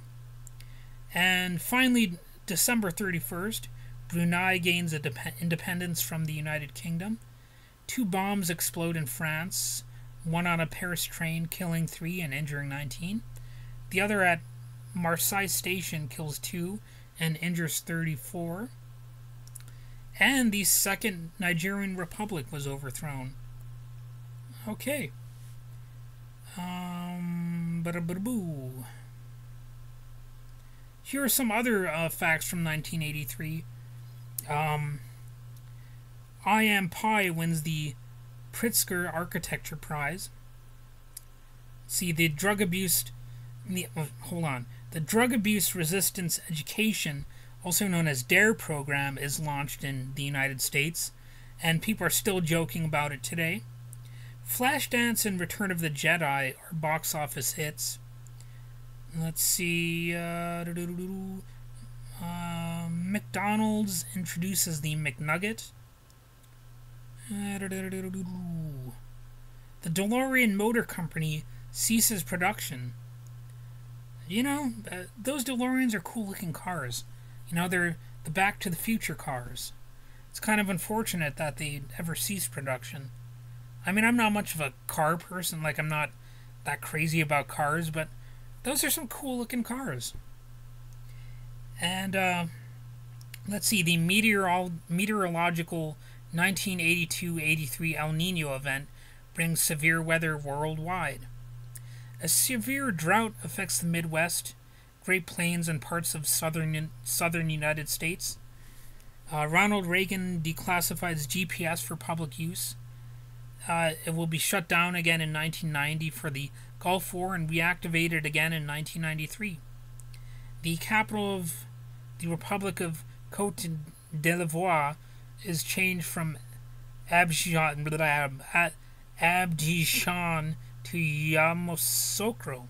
And finally, December 31st, Brunei gains independence from the United Kingdom. 2 bombs explode in France, one on a Paris train, killing 3 and injuring 19. The other at Marseille Station kills 2 and injures 34. And the Second Nigerian Republic was overthrown. Okay. Here are some other facts from 1983. I Am Pie wins the Pritzker Architecture Prize. See, the drug abuse hold on. The Drug Abuse Resistance Education, also known as DARE program, is launched in the United States, and people are still joking about it today. Flashdance and Return of the Jedi are box office hits. Let's see. McDonald's introduces the McNugget. The DeLorean Motor Company ceases production. You know, those DeLoreans are cool looking cars. You know, they're the Back to the Future cars. It's kind of unfortunate that they ever ceased production. I mean, I'm not much of a car person, like I'm not that crazy about cars, but those are some cool looking cars. And let's see, the meteorological 1982-83 El Nino event brings severe weather worldwide. A severe drought affects the Midwest, Great Plains, and parts of southern United States. Ronald Reagan declassifies GPS for public use. It will be shut down again in 1990 for the Gulf War and reactivated again in 1993. The capital of the Republic of Cote d'Ivoire is changed from Abidjan to Yamoussoukro.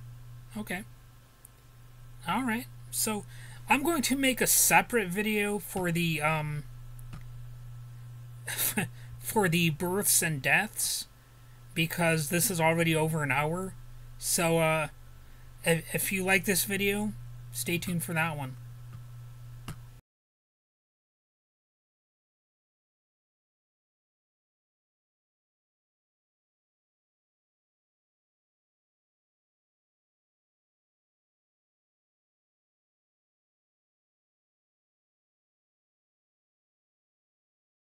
Okay. Alright. So, I'm going to make a separate video for the, for the births and deaths, because this is already over an hour. So, if you like this video, stay tuned for that one.